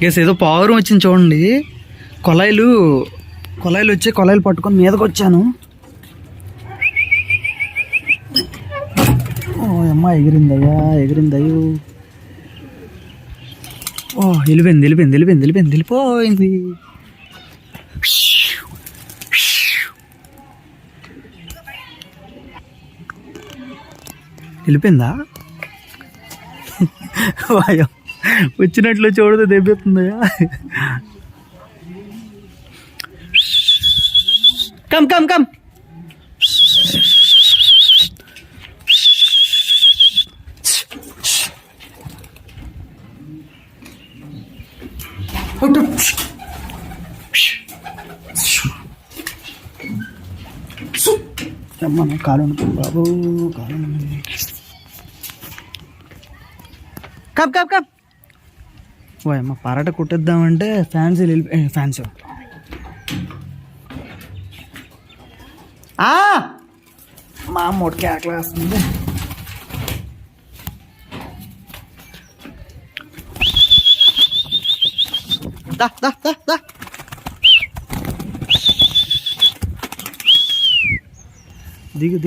Gas ఏదో పావురం వచ్చింది చూడండి. కొలాయిలు వచ్చి కొలాయిలు పట్టుకొని మీదకి వచ్చాను. ఓ అమ్మ ఎగిరిందయ్యో. ఓ వెళ్ళిపోయింది. వెళ్ళిపోయిందా? వచ్చినట్లు చూడదు దెబ్బతుందయ్యా. కమ్ కాలు బాబు కమ్ ఓ అమ్మ పరాట కుట్టిద్దామంటే ఫ్యాన్స్ మా మొట్టికి ఆకలి వస్తుంది. దా దిగు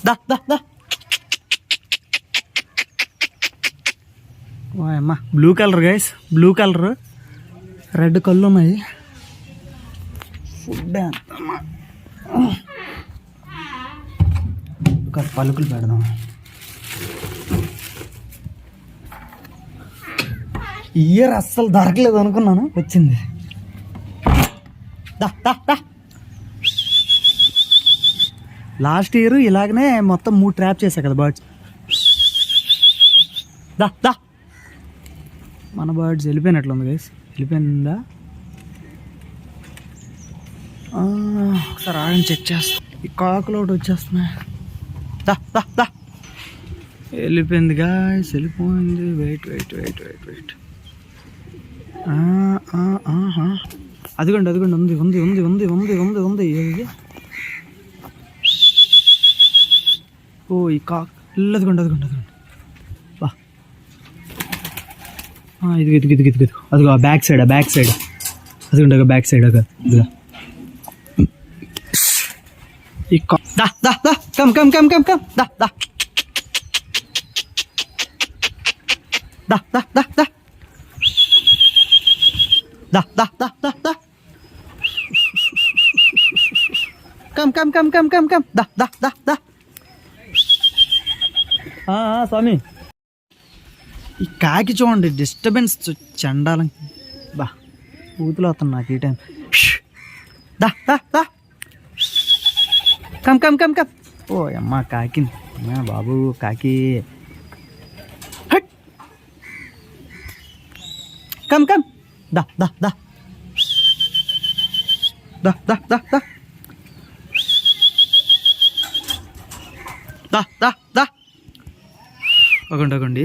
దా అమ్మ blue colour guys, blue colour, red కళ్ళు ఉన్నాయి. ఫుడ్ ఒక పలుకులు పెడదాం. ఇయర్ అస్సలు దొరకలేదు అనుకున్నాను, వచ్చింది. లాస్ట్ ఇయర్ ఇలాగనే మొత్తం 3 ట్రాప్ చేశా కదా బర్డ్స్. దా మన బర్డ్స్ వెళ్ళిపోయినట్లుంది గైస్. వెళ్ళిపోయిందా? ఒకసారి ఆగని చెక్ చేస్తా. ఈ కాకులు ఒకటి వచ్చేస్తున్నాయి. దా వెళ్ళిపోయింది గాయస్, వెళ్ళిపోయింది. వెయిట్. అదిగోండి ఉంది. ఓ ఈ కాక్ అదిగోండి బా. ఇది అదిగో ఆ బ్యాక్ సైడ్ అదిగోండి, బ్యాక్ సైడ్ ఇదిగా ఈ కాక్. కమ్ దా. స్వామి ఈ కాకి చూడండి, డిస్టర్బెన్స్ చండాలం. బా ఊతులు అవుతాను నాకు ఈ టైం. దా కమ్. ఓ అమ్మ కాకి బాబు, కాకి హట్. కమ్ దా. అగండి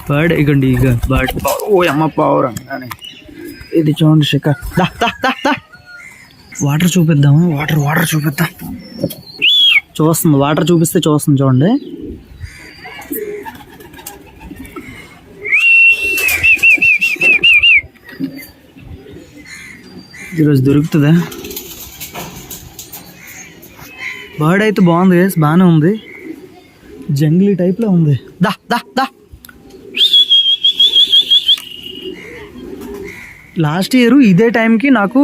బర్డ్, ఇగండి ఇక బర్డ్. ఓ అమ్మ పావురం. ఇది చూడండి శిఖర్. దా వాటర్ చూపిద్దాము. వాటర్ చూపిద్దాం. చూస్తుంది, వాటర్ చూపిస్తే చూస్తుంది చూడండి. ఈరోజు దొరుకుతుందా? బర్డ్ అయితే బాగుంది, బాగానే ఉంది. జంగ్లీ టైప్లో ఉంది. దా లాస్ట్ ఇయర్ ఇదే టైంకి నాకు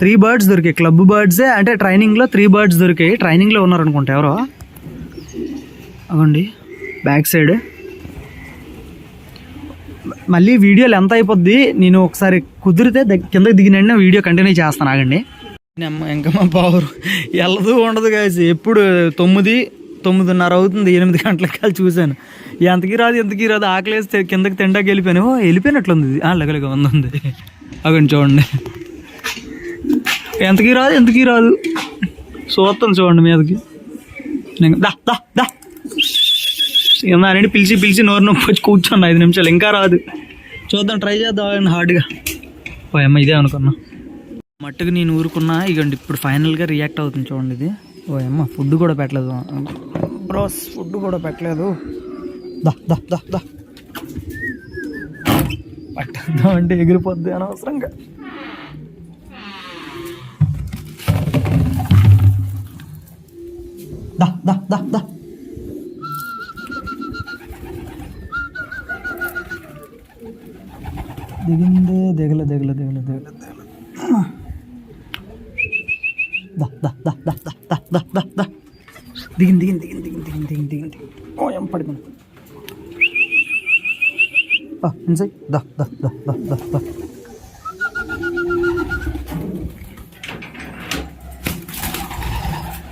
3 బర్డ్స్ దొరికాయి. క్లబ్ బర్డ్సే, అంటే ట్రైనింగ్లో 3 బర్డ్స్ దొరికాయి. ట్రైనింగ్లో ఉన్నారనుకుంటా ఎవరో. అవ్వండి బ్యాక్ సైడ్. మళ్ళీ వీడియోలు ఎంత అయిపోద్ది, నేను ఒకసారి కుదిరితే కిందకి దిగిన వీడియో కంటిన్యూ చేస్తాను. ఆగండి. ఇంకా మా పవర్ వెళ్ళదు ఉండదు కాసి. ఎప్పుడు 9:30 అవుతుంది, 8 గంటలకి వెళ్ళి చూశాను. ఎంతకీ రాదు. ఆకలేస్తే కిందకి తిండాకి వెళ్ళిపోయాను. వెళ్ళిపోయినట్లుంది. లగలగా ఉంది. అగండి చూడండి, ఎంతకీ రాదు. చూస్తాను చూడండి మీదకి. దా అని పిలిచి నోరు నొప్పి వచ్చి కూర్చోండి 5 నిమిషాలు. ఇంకా రాదు. చూద్దాం, ట్రై చేద్దాం హార్డ్గా. అమ్మ ఇదే అనుకున్నా. మట్టుకు నేను ఊరుకున్నా. ఇగండి ఇప్పుడు ఫైనల్గా రియాక్ట్ అవుతుంది చూడండి. ఇది ఓ అమ్మ ఫుడ్ కూడా పెట్టలేదు బ్రోస్, ఫుడ్ కూడా పెట్టలేదు. దా దా దా దా పట్టద్దాం అంటే ఎగిరిపోద్ది అనవసరంగా. దా దా దా దా దిగిందే దిగల దిగల దిగల దిగల దిగల. దా దా దా దా దా దా దా దా దా దిగింది దిగింది దిగింది దిగింది దిగింది దిగింది దిగింది. ఓ ఏం పడిపోయింది. ఇన్సై దా దా దా దా దా దా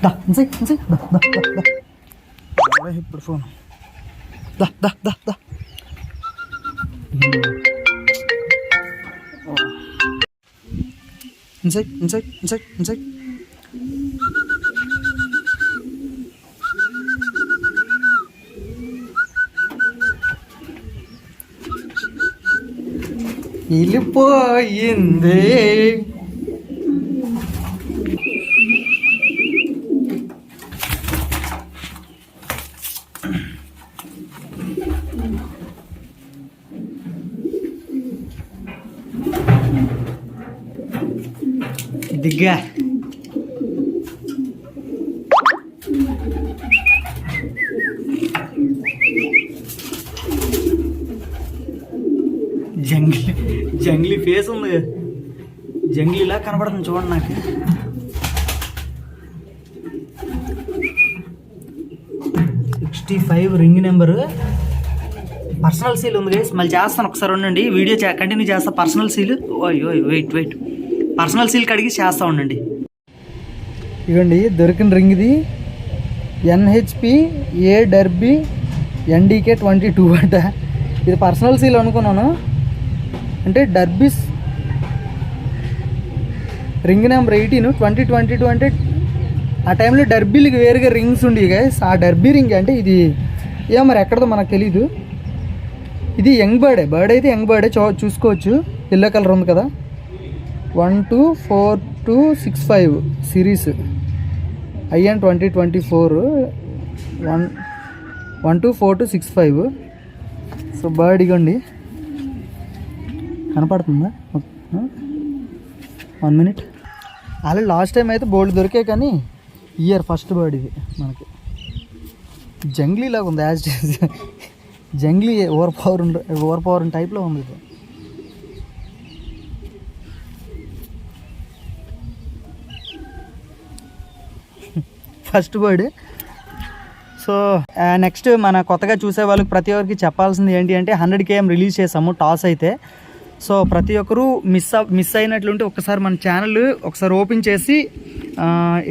దా ఇన్సై ఇన్సై దా దా దా దా. ఇప్పుడు ఫోన్ దా దా దా దా. ఇన్సై ఇన్సై ఇన్సై ఇన్సై. వెళ్ళిపోయిందే. దిగ్గా జంగ్లీ ఫేస్ ఉంది, జంగ్లీలా కనబడుతుంది చూడండి నాకు. రింగ్ నెంబరు పర్సనల్ సీల్ ఉంది గైస్. మళ్ళీ చేస్తాను ఒకసారి ఉండండి, వీడియో కంటిన్యూ చేస్తా. Personal seal wait personal seal కడిగి చేస్తా ఉండండి. ఇవ్వండి దొరికిన రింగ్ ఇది NHP A డర్బీ NDK 22 అంట. ఇది పర్సనల్ సీల్ అనుకున్నాను, అంటే డర్బీస్ రింగ్ నెంబర్ 18 2022 అంటే ఆ టైంలో డర్బీలకి వేరుగా రింగ్స్ ఉండేవి గైస్. ఆ డర్బీ రింగ్ అంటే ఇది ఏమో మరి ఎక్కడదో మనకు తెలీదు. ఇది యంగ్ బర్డ్ అయితే యంగ్ బర్డే చూసుకోవచ్చు. ఎల్లో కలర్ ఉంది కదా. 124265 సిరీస్ IN 2024 124265. సో బర్డ్ ఇగోండి కనపడుతుందా? 1 మినిట్. అలా లాస్ట్ టైం అయితే బోల్డ్ దొరికాయి, కానీ ఇయర్ ఫస్ట్ బర్డ్ ఇది మనకి. జంగ్లీ లాగా ఉంది, యాజ్ జంగ్లీ ఓవర్ పవర్ టైప్లో ఉంది ఇది. First bird. సో నెక్స్ట్ మన కొత్తగా చూసే వాళ్ళకి ప్రతి ఒక్కరికి చెప్పాల్సింది ఏంటి అంటే 100 km రిలీజ్ చేసాము టాస్ అయితే. సో ప్రతి ఒక్కరూ మిస్ అయినట్లుంటే ఒకసారి మన ఛానల్ ఒకసారి ఓపెన్ చేసి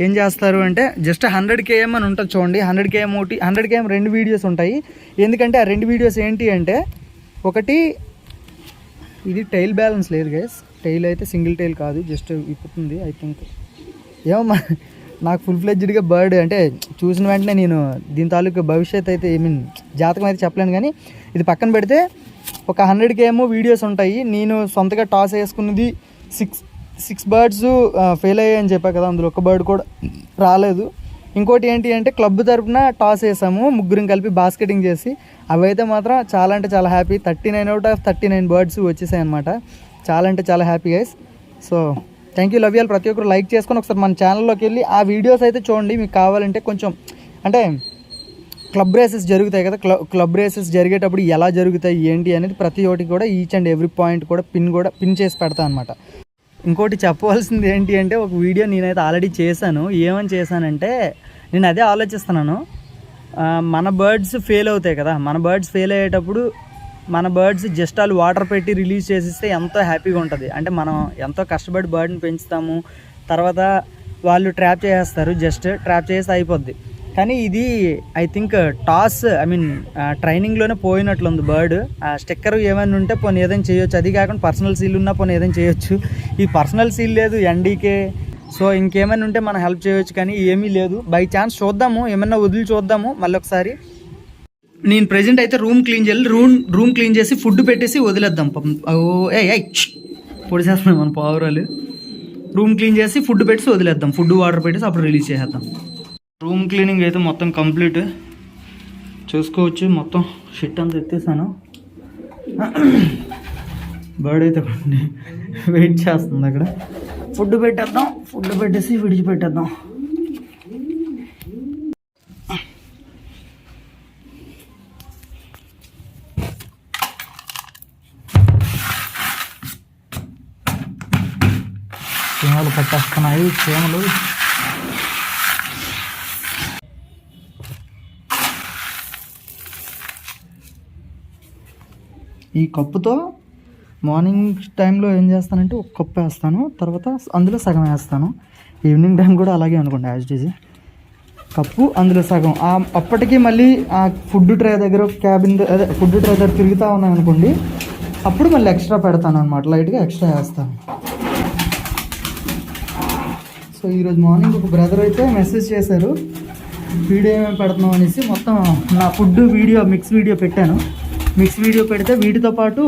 ఏం చేస్తారు అంటే జస్ట్ 100 km అని ఉంటుంది చూడండి. 100 km 100 km 2 వీడియోస్ ఉంటాయి. ఎందుకంటే ఆ 2 వీడియోస్ ఏంటి అంటే, ఒకటి ఇది టైల్ బ్యాలెన్స్ లేదు గైస్. టైల్ అయితే సింగిల్ టైల్ కాదు, జస్ట్ ఇప్పుతుంది ఐ థింక్. ఏమో నాకు ఫుల్ ఫ్లెడ్జ్డ్గా బర్డ్ అంటే చూసిన వెంటనే నేను దీని తాలూకు భవిష్యత్ అయితే జాతకం అయితే చెప్పలేను, కానీ ఇది పక్కన పెడితే ఒక 100 km వీడియోస్ ఉంటాయి. నేను సొంతగా టాస్ వేసుకున్నది 6 బర్డ్స్ ఫెయిల్ అయ్యాయని చెప్పా కదా, అందులో ఒక బర్డ్ కూడా రాలేదు. ఇంకోటి ఏంటి అంటే క్లబ్ తరఫున టాస్ వేసాము, ముగ్గురం కలిపి బాస్కెటింగ్ చేసి. అవి అయితే మాత్రం చాలా అంటే చాలా హ్యాపీ. 39 out of 39 బర్డ్స్ వచ్చేసాయి అనమాట. చాలా అంటే చాలా happy guys. So thank you, love you. ప్రతి ఒక్కరు లైక్ చేసుకొని ఒకసారి మన ఛానల్లోకి వెళ్ళి ఆ వీడియోస్ అయితే చూడండి. మీకు కావాలంటే కొంచెం అంటే క్లబ్ రేసెస్ జరుగుతాయి కదా, క్లబ్ రేసెస్ జరిగేటప్పుడు ఎలా జరుగుతాయి ఏంటి అనేది ప్రతి ఒక్కటి కూడా ఈచ్ అండ్ ఎవ్రీ పాయింట్ కూడా పిన్ చేసి పెడతా అనమాట. ఇంకోటి చెప్పవలసింది ఏంటి అంటే, ఒక వీడియో నేనైతే ఆల్రెడీ చేశాను. ఏమని చేశానంటే, నేను అదే ఆలోచిస్తున్నాను. మన బర్డ్స్ ఫెయిల్ అవుతాయి కదా, మన బర్డ్స్ ఫెయిల్ అయ్యేటప్పుడు మన బర్డ్స్ జస్ట్ వాళ్ళు వాటర్ పెట్టి రిలీజ్ చేసిస్తే ఎంతో హ్యాపీగా ఉంటుంది. అంటే మనం ఎంతో కష్టపడి బర్డ్ని పెంచుతాము, తర్వాత వాళ్ళు ట్రాప్ చేసేస్తారు, జస్ట్ ట్రాప్ చేస్తే అయిపోద్ది. కానీ ఇది ఐ థింక్ టాస్ ట్రైనింగ్లోనే పోయినట్లుంది బర్డ్. ఆ స్టిక్కర్ ఏమైనా ఉంటే పోనీ ఏదైనా చేయొచ్చు, అది కాకుండా పర్సనల్ సీల్ ఉన్నా పోనీ ఏదైనా చేయొచ్చు. ఈ పర్సనల్ సీల్ లేదు, NDK. సో ఇంకేమైనా ఉంటే మనం హెల్ప్ చేయొచ్చు, కానీ ఏమీ లేదు. బై ఛాన్స్ చూద్దాము, ఏమన్నా వదిలి చూద్దాము మళ్ళీ ఒకసారి. నేను ప్రెజెంట్ అయితే రూమ్ క్లీన్ చేయాలి. రూమ్ క్లీన్ చేసి ఫుడ్ పెట్టేసి వదిలేద్దాం. పొడి చేస్తున్నాం మన పావురాలు. రూమ్ క్లీన్ చేసి ఫుడ్ పెట్టేసి వదిలేద్దాం, ఫుడ్ వాటర్ పెట్టేసి అప్పుడు రిలీజ్ చేసేద్దాం. రూమ్ క్లీనింగ్ అయితే మొత్తం కంప్లీట్. చూసుకోవచ్చు మొత్తం షిట్ అంతా ఎత్తేసాను. బర్డ్ అయితే వెయిట్ చేస్తుంది అక్కడ. ఫుడ్ పెట్టేద్దాం, ఫుడ్ పెట్టేసి విడిచిపెట్టేద్దాం. చీమలు పట్టేస్తున్నాయి చీమలు. ఈ కప్పుతో మార్నింగ్ టైంలో ఏం చేస్తానంటే ఒక కప్పు వేస్తాను, తర్వాత అందులో సగం వేస్తాను. ఈవినింగ్ టైం కూడా అలాగే అనుకోండి, యాజ్ ఇట్ ఈజ్ కప్పు అందులో సగం. అప్పటికి మళ్ళీ ఆ ఫుడ్ ట్రే దగ్గర అదే ఫుడ్ ట్రే దగ్గర తిరుగుతూ ఉన్నాను అనుకోండి, అప్పుడు మళ్ళీ ఎక్స్ట్రా పెడతాను అనమాట, లైట్గా ఎక్స్ట్రా వేస్తాను. సో ఈరోజు మార్నింగ్ ఒక బ్రదర్ అయితే మెసేజ్ చేశారు, వీడియో ఏమేమి పెడుతున్నాం అనేసి. మొత్తం నా ఫుడ్ వీడియో మిక్స్ వీడియో పెట్టాను. మిక్స్ వీడియో పెడితే వీటితో పాటు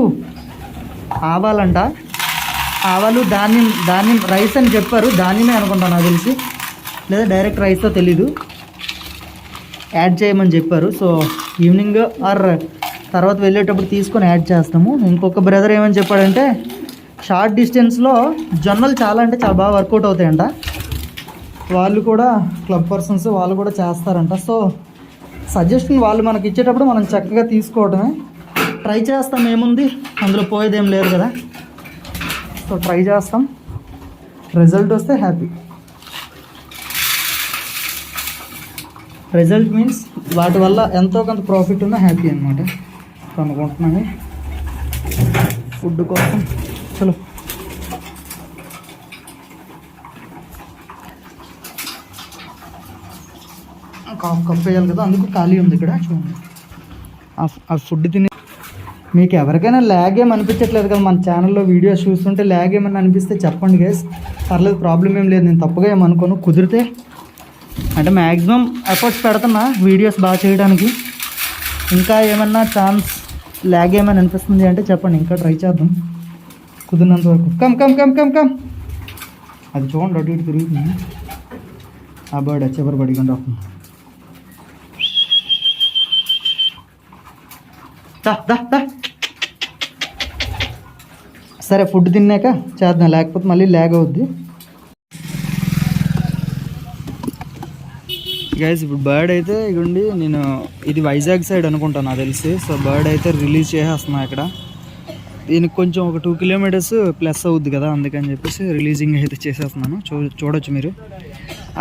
ఆవాలంట, ఆవాలు, ధాన్యం రైస్ అని చెప్పారు, ధాన్యమే అనుకుంటాను నాకు తెలిసి, లేదా డైరెక్ట్ రైస్తో తెలీదు, యాడ్ చేయమని చెప్పారు. సో ఈవినింగ్ ఆర్ తర్వాత వెళ్ళేటప్పుడు తీసుకొని యాడ్ చేస్తాము. ఇంకొక బ్రదర్ ఏమని చెప్పాడంటే, షార్ట్ డిస్టెన్స్లో జొన్నలు చాలా అంటే చాలా బాగా వర్కౌట్ అవుతాయంట, వాళ్ళు కూడా క్లబ్ పర్సన్స్ వాళ్ళు కూడా చేస్తారంట. సో సజెషన్ వాళ్ళు మనకి ఇచ్చేటప్పుడు మనం చక్కగా తీసుకోవడమే. ట్రై చేస్తాం, ఏముంది అందులో పోయేదేం లేదు కదా. సో ట్రై చేస్తాం, రిజల్ట్ వస్తే హ్యాపీ. రిజల్ట్ మీన్స్ వాటి వల్ల ఎంతో కొంత ప్రాఫిట్ ఉన్నా హ్యాపీ అనమాట. అనుకుంటున్నాను ఫుడ్ కోసం. చలో కప్పు వేయాలి కదా, అందుకు ఖాళీ ఉంది ఇక్కడ. చూడండి ఆ ఫుడ్ తిని మీకు ఎవరికైనా ల్యాగ్ ఏమి అనిపించట్లేదు కదా, మన ఛానల్లో వీడియోస్ చూస్తుంటే ల్యాగ్ ఏమన్నా అనిపిస్తే చెప్పండి గైస్, పర్లేదు, ప్రాబ్లం ఏం లేదు. నేను తప్పుగా ఏమనుకోను, కుదిరితే అంటే మ్యాక్సిమం ఎఫర్ట్స్ పెడుతున్నా వీడియోస్ బాగా చేయడానికి. ఇంకా ఏమన్నా ఛాన్స్ ల్యాగ్ ఏమైనా అనిపిస్తుంది అంటే చెప్పండి, ఇంకా ట్రై చేద్దాం కుదిరినంత వరకు. Come come come come come అది చూడండి అటు ఇటు తిరుగుతుంది. ఆ బర్డ్ చివరి పడికుండా వస్తుంది. సరే ఫుడ్ తిన్నాక చేద్దాం, లేకపోతే మళ్ళీ ల్యాగ్ అవుద్ది. గైస్ ఇప్పుడు బర్డ్ అయితే ఇగోండి, నేను ఇది వైజాగ్ సైడ్ అనుకుంటాను నాకు తెలిసి. సో బర్డ్ అయితే రిలీజ్ చేసేస్తున్నా ఇక్కడ. దీనికి కొంచెం ఒక 2 కిలోమీటర్స్ ప్లస్ అవుద్ది కదా, అందుకని చెప్పేసి రిలీజింగ్ అయితే చేసేస్తున్నాను. చూడొచ్చు మీరు,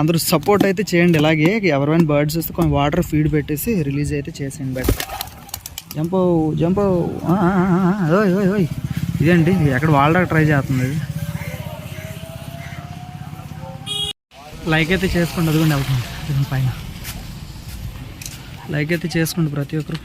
అందరూ సపోర్ట్ అయితే చేయండి. ఇలాగే ఎవరైనా బర్డ్స్ వస్తే కొంచెం వాటర్ ఫీడ్ పెట్టేసి రిలీజ్ అయితే చేసేయండి. బెటర్ జంపో జంపో. ఓయ్ ఓయ్ ఓయ్, ఇదేంటి ఎక్కడ వాళ్ళకి ట్రై చేస్తుంది. లైక్ అయితే చేసుకోండి, అదిగోండి అవుతుంది పైన. లైక్ అయితే చేసుకోండి ప్రతి ఒక్కరు.